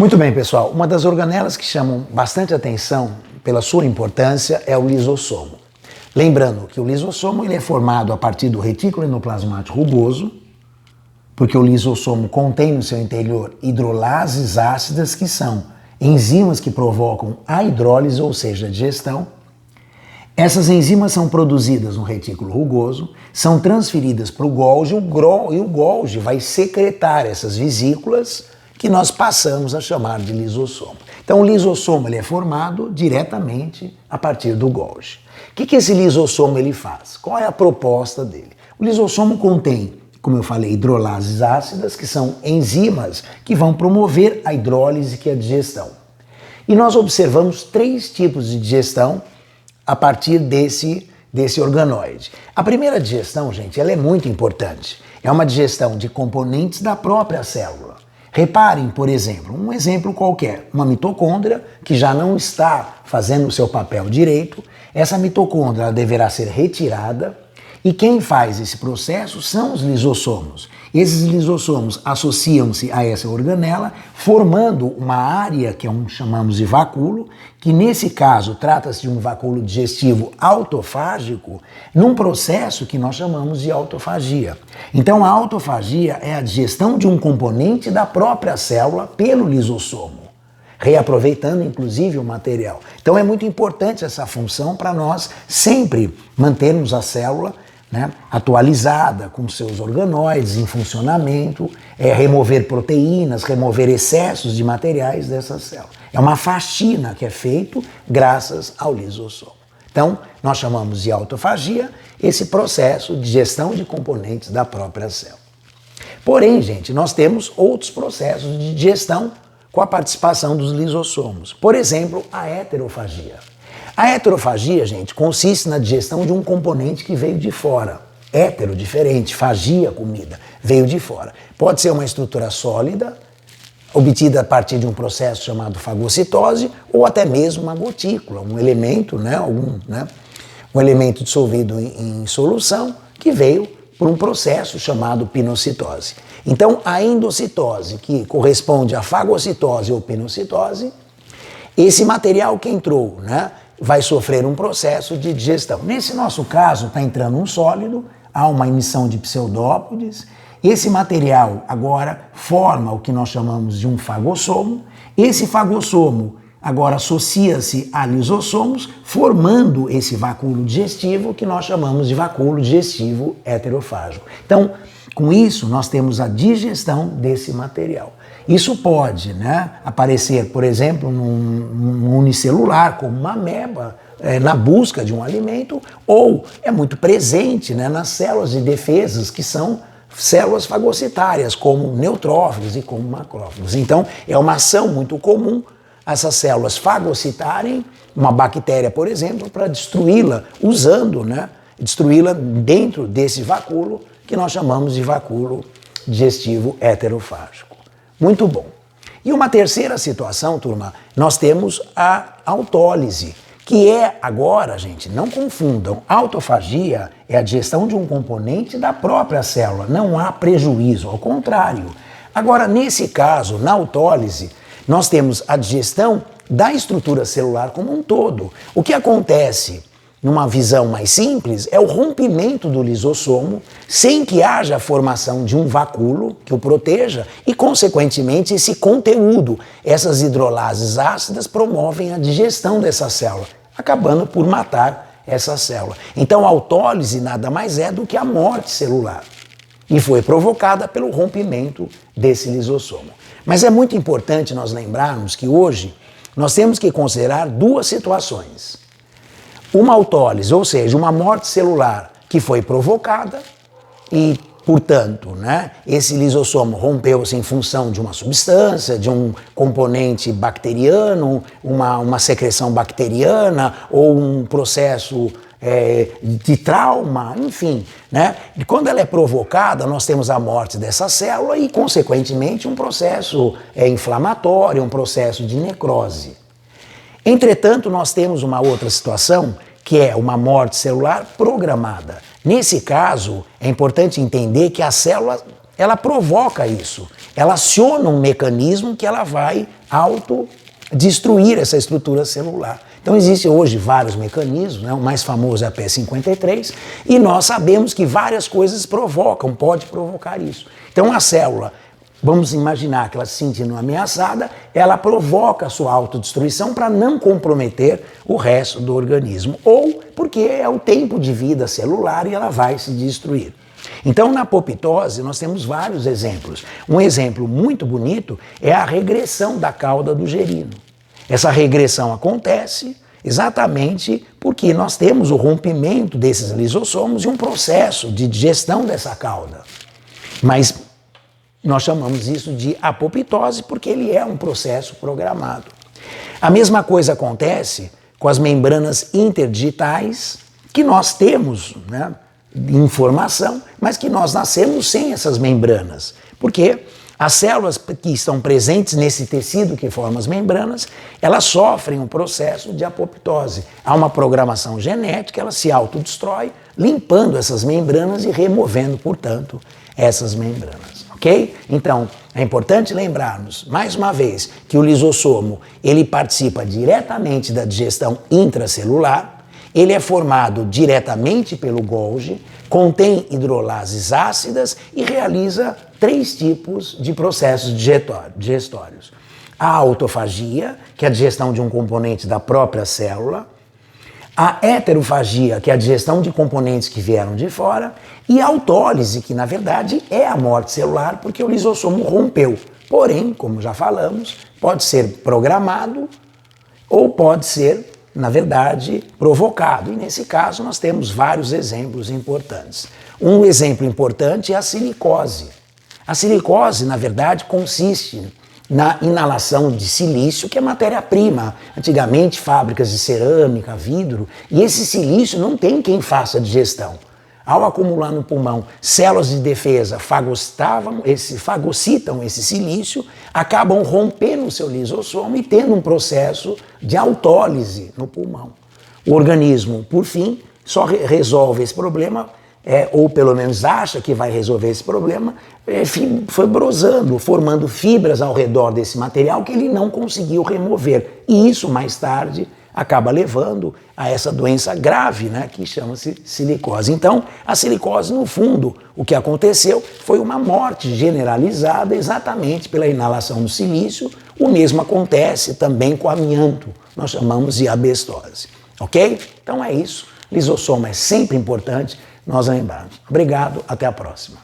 Muito bem, pessoal. Uma das organelas que chamam bastante atenção pela sua importância é o lisossomo. Lembrando que o lisossomo ele é formado a partir do retículo endoplasmático rugoso, porque o lisossomo contém no seu interior hidrolases ácidas, que são enzimas que provocam a hidrólise, ou seja, a digestão. Essas enzimas são produzidas no retículo rugoso, são transferidas para o Golgi, e o Golgi vai secretar essas vesículas que nós passamos a chamar de lisossomo. Então o lisossomo ele é formado diretamente a partir do Golgi. O que esse lisossomo ele faz? Qual é a proposta dele? O lisossomo contém, como eu falei, hidrolases ácidas, que são enzimas que vão promover a hidrólise, que é a digestão. E nós observamos 3 tipos de digestão a partir desse organoide. A primeira digestão, gente, ela é muito importante. É uma digestão de componentes da própria célula. Reparem, por exemplo, um exemplo qualquer, uma mitocôndria que já não está fazendo o seu papel direito, essa mitocôndria ela deverá ser retirada e quem faz esse processo são os lisossomos. Esses lisossomos associam-se a essa organela, formando uma área que chamamos de vacúolo, que nesse caso trata-se de um vacúolo digestivo autofágico, num processo que nós chamamos de autofagia. Então a autofagia é a digestão de um componente da própria célula pelo lisossomo, reaproveitando inclusive o material. Então é muito importante essa função para nós sempre mantermos a célula atualizada, com seus organoides em funcionamento, remover proteínas, remover excessos de materiais dessa célula. É uma faxina que é feito graças ao lisossomo. Então, nós chamamos de autofagia esse processo de gestão de componentes da própria célula. Porém, gente, nós temos outros processos de digestão com a participação dos lisossomos. Por exemplo, a heterofagia. A heterofagia, gente, consiste na digestão de um componente que veio de fora. Hétero, diferente, fagia, comida, veio de fora. Pode ser uma estrutura sólida, obtida a partir de um processo chamado fagocitose, ou até mesmo uma gotícula, um elemento, um elemento dissolvido em solução, que veio por um processo chamado pinocitose. Então, a endocitose, que corresponde à fagocitose ou pinocitose, esse material que entrou, vai sofrer um processo de digestão. Nesse nosso caso, está entrando um sólido, há uma emissão de pseudópodes. Esse material agora forma o que nós chamamos de um fagossomo. Esse fagossomo agora associa-se a lisossomos, formando esse vacúolo digestivo que nós chamamos de vacúolo digestivo heterofágico. Então, com isso, nós temos a digestão desse material. Isso pode aparecer, por exemplo, num unicelular, como uma ameba, na busca de um alimento, ou é muito presente nas células de defesas, que são células fagocitárias, como neutrófilos e como macrófagos. Então, é uma ação muito comum essas células fagocitarem uma bactéria, por exemplo, para destruí-la, destruí-la dentro desse vacúolo, que nós chamamos de vacúolo digestivo heterofágico. Muito bom. E uma terceira situação, turma, nós temos a autólise, que é agora, gente, não confundam, autofagia é a digestão de um componente da própria célula, não há prejuízo, ao contrário. Agora, nesse caso, na autólise, nós temos a digestão da estrutura celular como um todo. O que acontece numa visão mais simples, é o rompimento do lisossomo sem que haja a formação de um vacúolo que o proteja e, consequentemente, esse conteúdo, essas hidrolases ácidas promovem a digestão dessa célula, acabando por matar essa célula. Então, a autólise nada mais é do que a morte celular e foi provocada pelo rompimento desse lisossomo. Mas é muito importante nós lembrarmos que hoje nós temos que considerar 2 situações. Uma autólise, ou seja, uma morte celular que foi provocada e, portanto, esse lisossomo rompeu-se em função de uma substância, de um componente bacteriano, uma secreção bacteriana ou um processo de trauma, enfim. E quando ela é provocada, nós temos a morte dessa célula e, consequentemente, um processo inflamatório, um processo de necrose. Entretanto, nós temos uma outra situação, que é uma morte celular programada. Nesse caso, é importante entender que a célula, ela provoca isso. ela aciona um mecanismo que ela vai autodestruir essa estrutura celular. Então existem hoje vários mecanismos, né? O mais famoso é a P53, e nós sabemos que várias coisas pode provocar isso. Então a célula, vamos imaginar que ela se sentindo ameaçada, ela provoca a sua autodestruição para não comprometer o resto do organismo, ou porque é o tempo de vida celular e ela vai se destruir. Então, na apoptose, nós temos vários exemplos. Um exemplo muito bonito é a regressão da cauda do gerino. Essa regressão acontece exatamente porque nós temos o rompimento desses lisossomos e um processo de digestão dessa cauda. Mas nós chamamos isso de apoptose porque ele é um processo programado. A mesma coisa acontece com as membranas interdigitais que nós temos, né, informação, mas que nós nascemos sem essas membranas. Porque as células que estão presentes nesse tecido que forma as membranas, elas sofrem um processo de apoptose. Há uma programação genética, ela se autodestrói, limpando essas membranas e removendo, portanto, essas membranas. Ok? Então, é importante lembrarmos, mais uma vez, que o lisossomo, ele participa diretamente da digestão intracelular, ele é formado diretamente pelo Golgi, contém hidrolases ácidas e realiza 3 tipos de processos digestórios. A autofagia, que é a digestão de um componente da própria célula, a heterofagia, que é a digestão de componentes que vieram de fora, e a autólise, que na verdade é a morte celular, porque o lisossomo rompeu. Porém, como já falamos, pode ser programado ou pode ser, na verdade, provocado. E nesse caso nós temos vários exemplos importantes. Um exemplo importante é a silicose. A silicose, na verdade, consiste na inalação de silício, que é matéria-prima. Antigamente, fábricas de cerâmica, vidro, e esse silício não tem quem faça a digestão. Ao acumular no pulmão, células de defesa fagocitam esse silício, acabam rompendo o seu lisossomo e tendo um processo de autólise no pulmão. O organismo, por fim, só resolve esse problema, ou pelo menos acha que vai resolver esse problema, fibrosando, formando fibras ao redor desse material que ele não conseguiu remover. E isso, mais tarde, acaba levando a essa doença grave, né, que chama-se silicose. Então, a silicose, no fundo, o que aconteceu foi uma morte generalizada exatamente pela inalação do silício. O mesmo acontece também com o amianto, nós chamamos de asbestose. Ok? Então é isso. Lisossomo é sempre importante nós lembrarmos. Obrigado, até a próxima.